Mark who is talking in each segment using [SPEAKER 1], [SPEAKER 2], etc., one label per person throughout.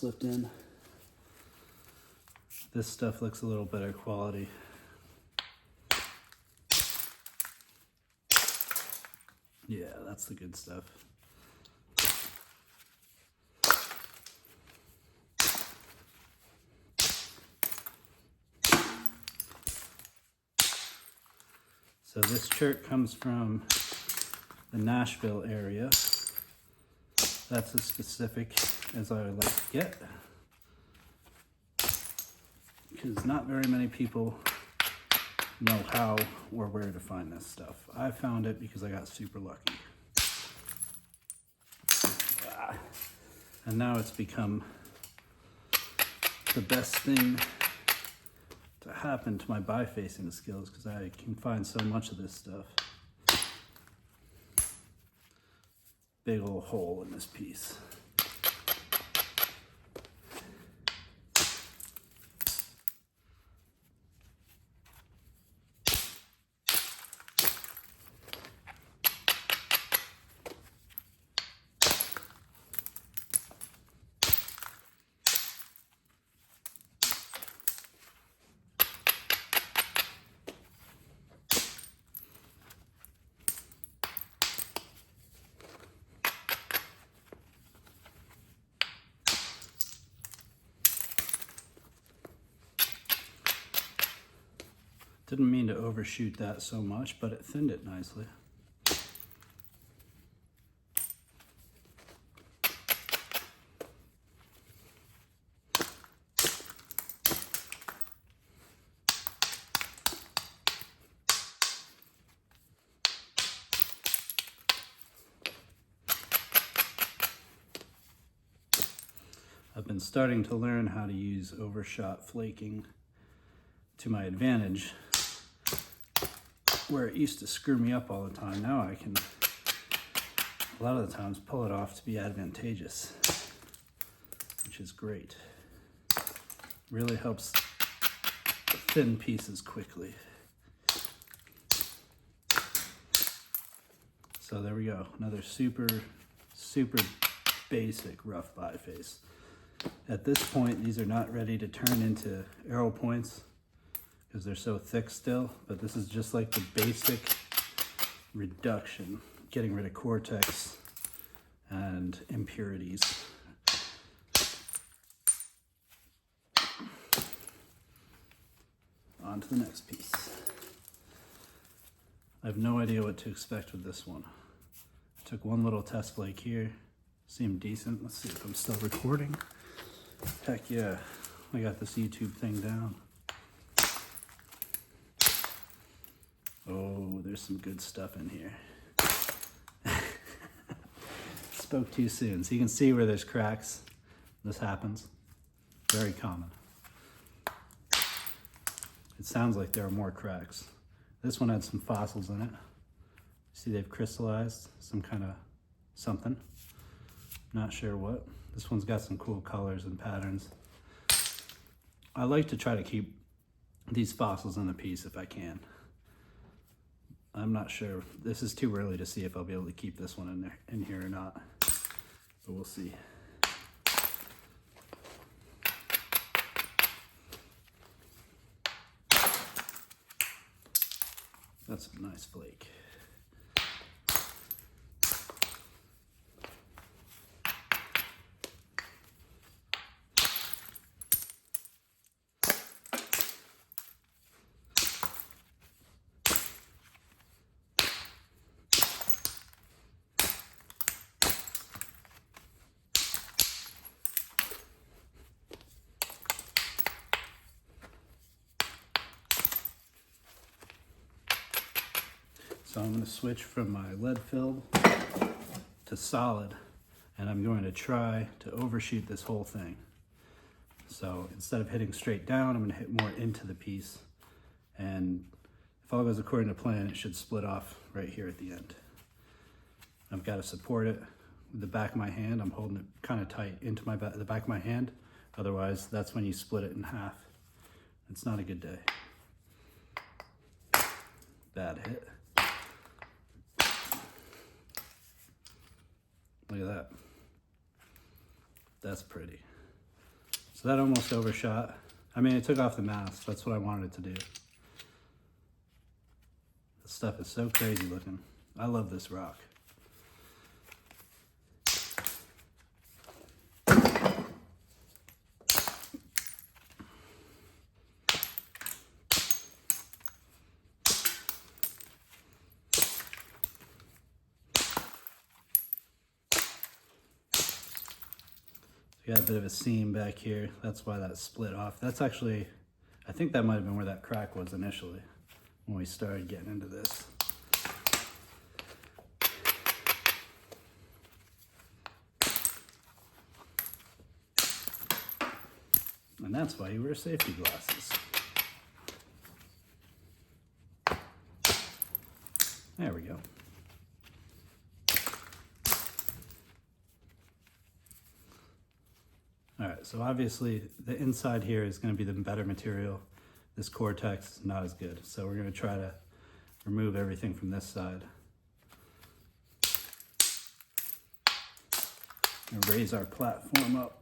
[SPEAKER 1] slipped in. This stuff looks a little better quality. Yeah, that's the good stuff. So this Chert comes from the Nashville area. That's as specific as I would like to get, because not very many people know how or where to find this stuff. I found it because I got super lucky. And now it's become the best thing to happen to my bifacing skills, because I can find so much of this stuff. Big old hole in this piece. Didn't mean to overshoot that so much, but it thinned it nicely. I've been starting to learn how to use overshot flaking to my advantage, where it used to screw me up all the time. Now I can, a lot of the times, pull it off to be advantageous, which is great. Really helps thin pieces quickly. So there we go, another super basic rough biface. At this point, these are not ready to turn into arrow points because they're so thick still, but this is just like the basic reduction, getting rid of cortex and impurities. On to the next piece. I have no idea what to expect with this one. I took one little test flake here, seemed decent. Let's see if I'm still recording. Heck yeah, I got this YouTube thing down. Oh, there's some good stuff in here. Spoke too soon. So you can see where there's cracks. This happens. Very common. It sounds like there are more cracks. This one had some fossils in it. See, they've crystallized some kind of something. Not sure what. This one's got some cool colors and patterns. I like to try to keep these fossils in the piece if I can. I'm not sure. This is too early to see if I'll be able to keep this one in here or not. But we'll see. That's a nice flake. So I'm going to switch from my lead filled to solid, and I'm going to try to overshoot this whole thing. So instead of hitting straight down, I'm going to hit more into the piece, and if all goes according to plan, it should split off right here at the end. I've got to support it with the back of my hand. I'm holding it kind of tight into the back of my hand, otherwise that's when you split it in half. It's not a good day. Bad hit. Look at that. That's pretty. So that almost overshot. I mean, it took off the mask. That's what I wanted it to do. This stuff is so crazy looking. I love this rock. Got a bit of a seam back here. That's why that split off. That's actually, I think that might have been where that crack was initially when we started getting into this. And that's why you wear safety glasses. There we go. All right, so obviously the inside here is going to be the better material. This Cortex is not as good. So we're going to try to remove everything from this side. And raise our platform up.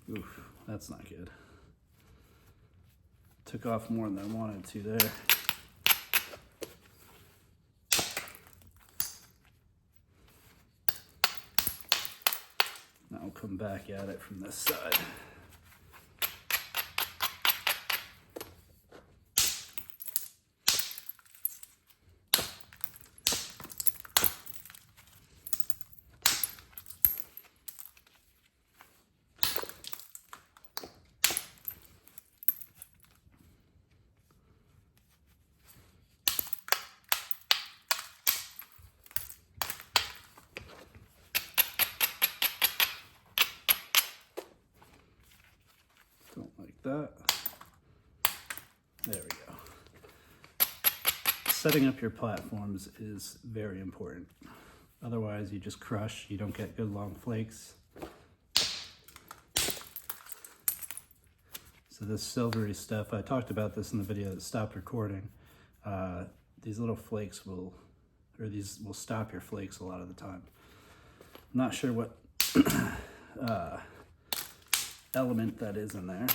[SPEAKER 1] Oof, that's not good. Took off more than I wanted to there. Now I'll come back at it from this side. That. There we go. Setting up your platforms is very important. Otherwise you just crush, you don't get good long flakes. So this silvery stuff, I talked about this in the video that stopped recording. These little flakes will stop your flakes a lot of the time. I'm not sure what element that is in there.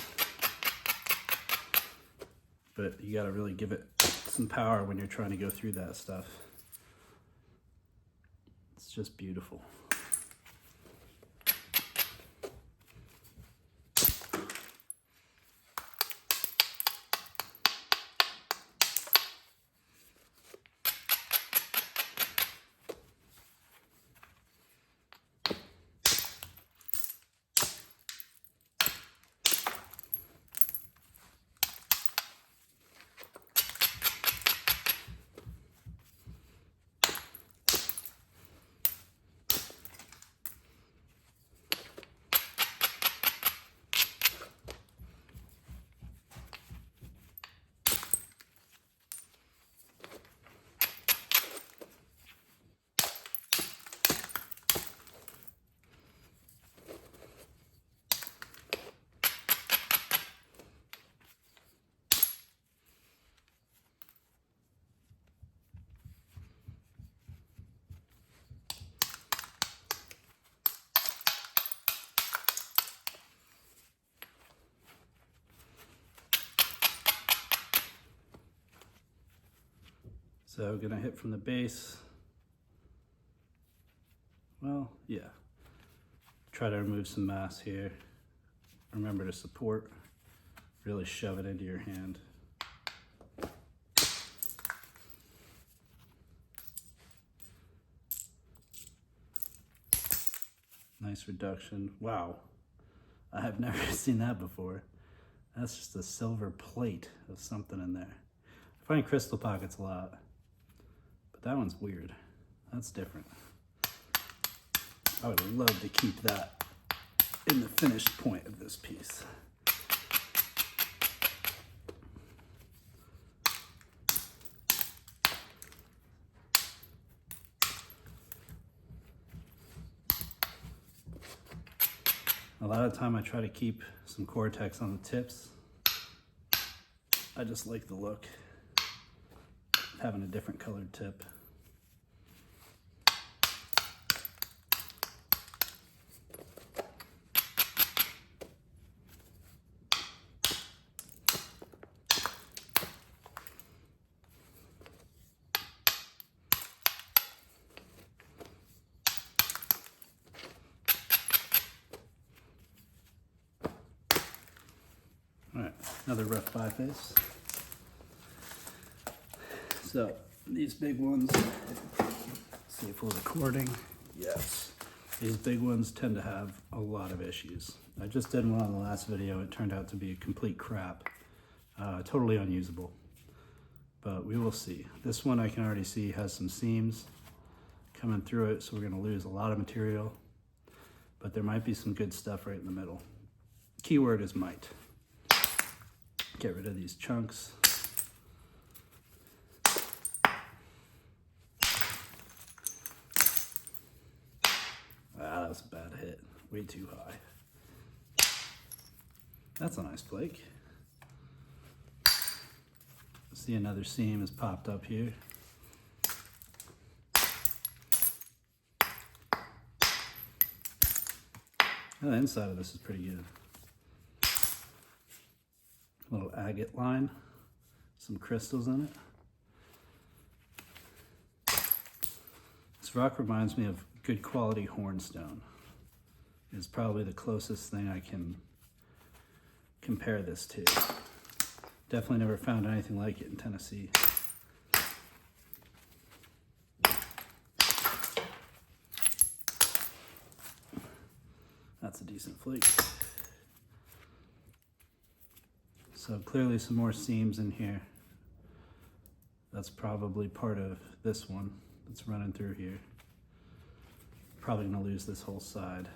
[SPEAKER 1] But you gotta really give it some power when you're trying to go through that stuff. It's just beautiful. So gonna hit from the base. Well, yeah. Try to remove some mass here. Remember to support. Really shove it into your hand. Nice reduction. Wow. I have never seen that before. That's just a silver plate of something in there. I find crystal pockets a lot, but that one's weird. That's different. I would love to keep that in the finished point of this piece. A lot of the time I try to keep some Cortex on the tips I just like the look, having a different colored tip. All right, another rough biface. So these big ones, see if we're recording. Yes. These big ones tend to have a lot of issues. I just did one on the last video. It turned out to be a complete crap. Totally unusable. But we will see. This one I can already see has some seams coming through it, so we're gonna lose a lot of material. But there might be some good stuff right in the middle. Keyword is might. Get rid of these chunks. That was a bad hit. Way too high. That's a nice flake. See, another seam has popped up here. And the inside of this is pretty good. Little agate line, some crystals in it. This rock reminds me of good quality hornstone. It's probably the closest thing I can compare this to. Definitely never found anything like it in Tennessee. That's a decent flake. So clearly some more seams in here. That's probably part of this one that's running through here. Probably gonna lose this whole side.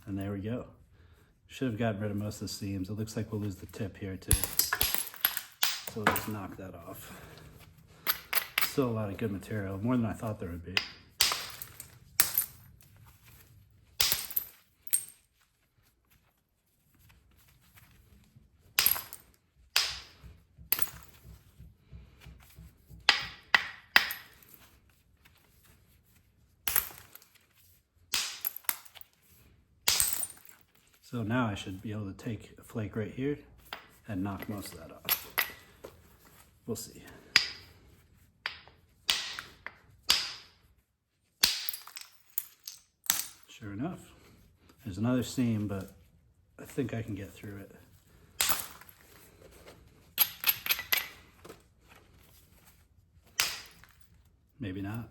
[SPEAKER 1] And there we go. Should have gotten rid of most of the seams. It looks like we'll lose the tip here too. So we'll just knock that off. Still a lot of good material, more than I thought there would be. So now I should be able to take a flake right here and knock most of that off. We'll see. Sure enough, there's another seam, but I think I can get through it. Maybe not.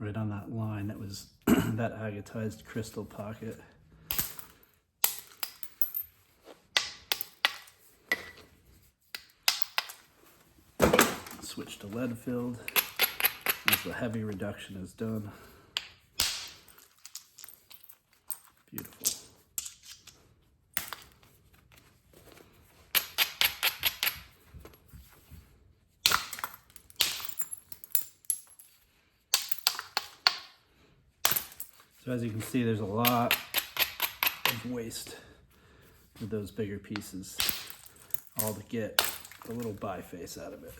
[SPEAKER 1] Right on that line, that was that agatized crystal pocket. Switch to lead filled as the heavy reduction is done. Beautiful. So as you can see, there's a lot of waste with those bigger pieces, all to get a little biface out of it.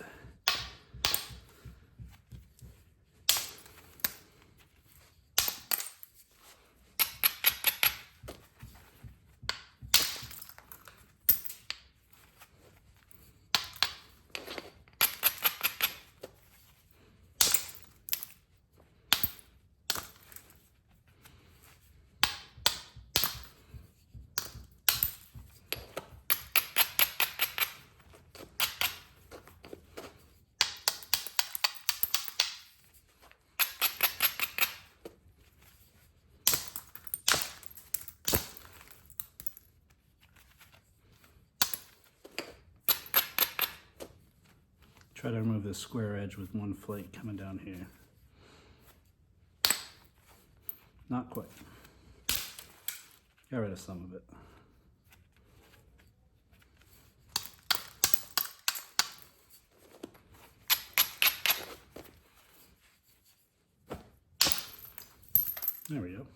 [SPEAKER 1] Try to remove this square edge with one flake coming down here. Not quite. Got rid of some of it. There we go.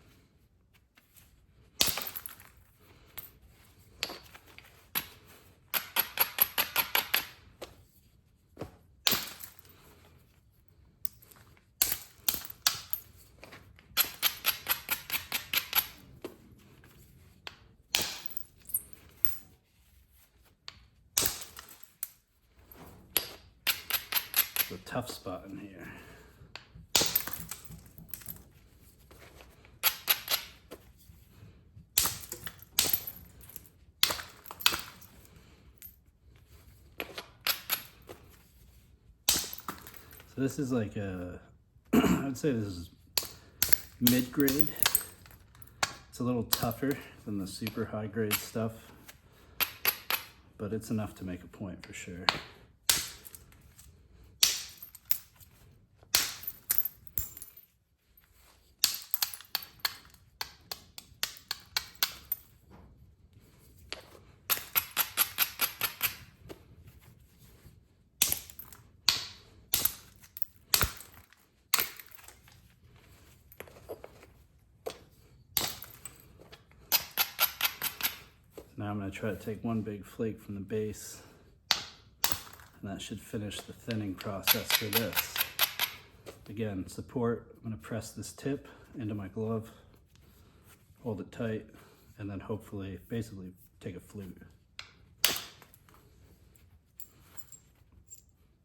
[SPEAKER 1] It's a tough spot in here. So this is like a, I would say this is mid-grade. It's a little tougher than the super high-grade stuff, but it's enough to make a point for sure. Now I'm going to try to take one big flake from the base, and that should finish the thinning process for this. Again, support, I'm going to press this tip into my glove, hold it tight, and then hopefully, basically take a flute.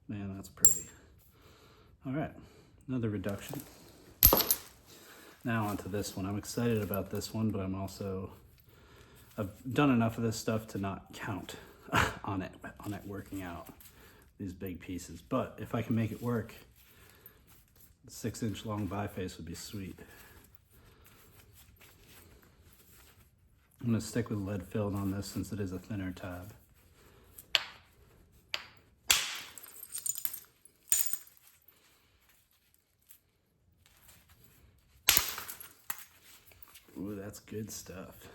[SPEAKER 1] Man, that's pretty. All right, another reduction. Now onto this one. I'm excited about this one, but I've done enough of this stuff to not count on it working out, these big pieces. But if I can make it work, the 6-inch long biface would be sweet. I'm gonna stick with lead filled on this since it is a thinner tab. Ooh, that's good stuff.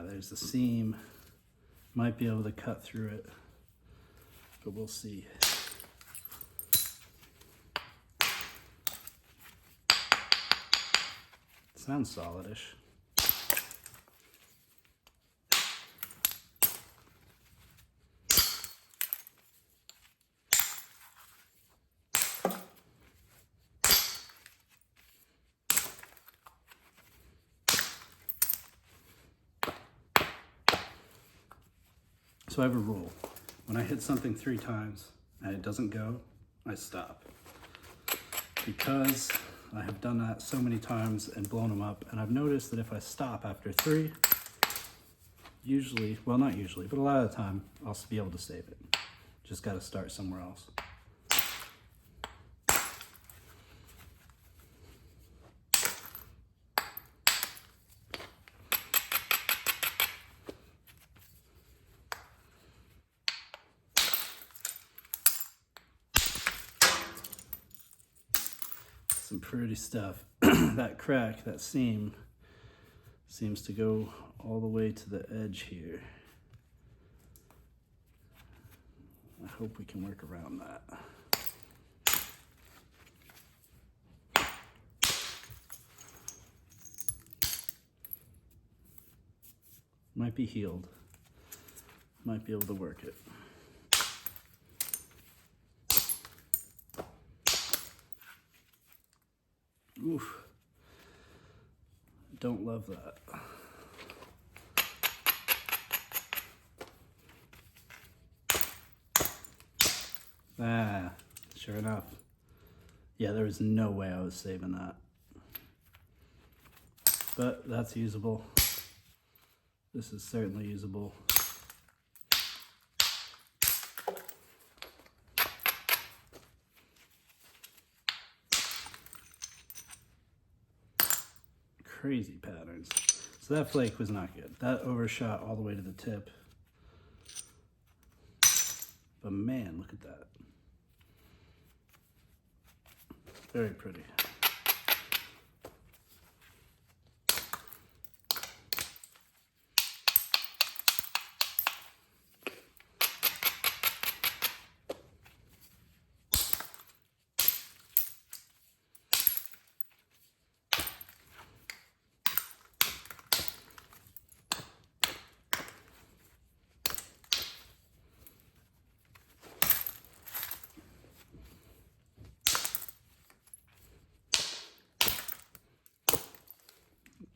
[SPEAKER 1] There's the seam. Might be able to cut through it, but we'll see. Sounds solidish. So I have a rule. When I hit something 3 times and it doesn't go, I stop. Because I have done that so many times and blown them up, and I've noticed that if I stop after 3, usually, well not usually, but a lot of the time, I'll be able to save it. Just gotta start somewhere else. Some pretty stuff. That crack, that seam, seems to go all the way to the edge here. I hope we can work around that. Might be healed. Might be able to work it. Oof. Don't love that. Ah, sure enough. Yeah, there was no way I was saving that. But that's usable. This is certainly usable. crazy patterns. So that flake was not good. That overshot all the way to the tip. But man, look at that. Very pretty.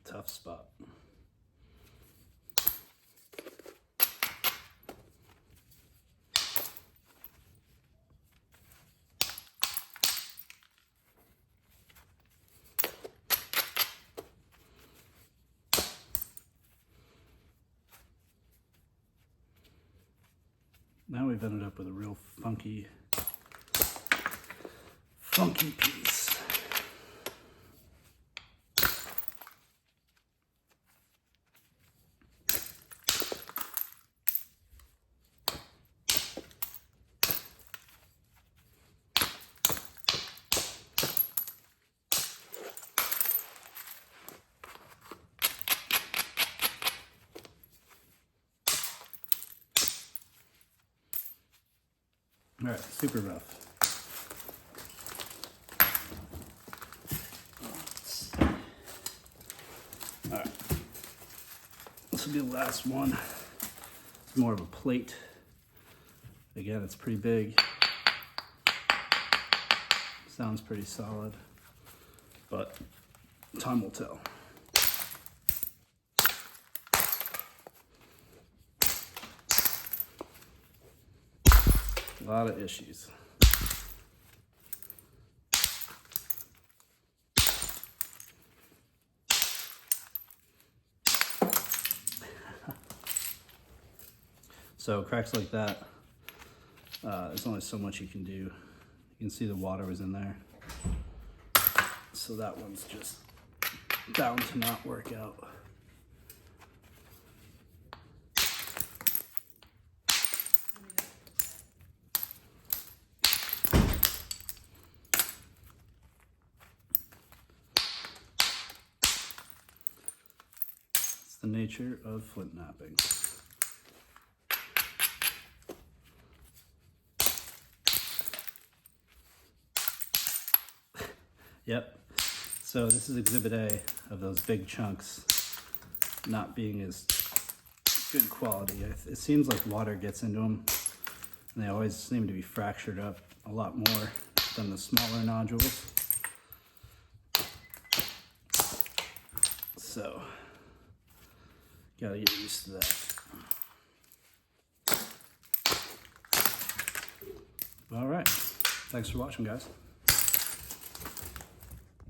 [SPEAKER 1] Tough spot. Now we've ended up with a real funky piece. All right, super rough. All right, this will be the last one. It's more of a plate. Again, it's pretty big. Sounds pretty solid, but time will tell. A lot of issues. So cracks like that, there's only so much you can do. You can see the water was in there. So that one's just bound to not work out. The nature of Flintknapping. Yep. So this is exhibit A of those big chunks not being as good quality. It seems like water gets into them, and they always seem to be fractured up a lot more than the smaller nodules. So gotta get used to that. All right. Thanks for watching, guys.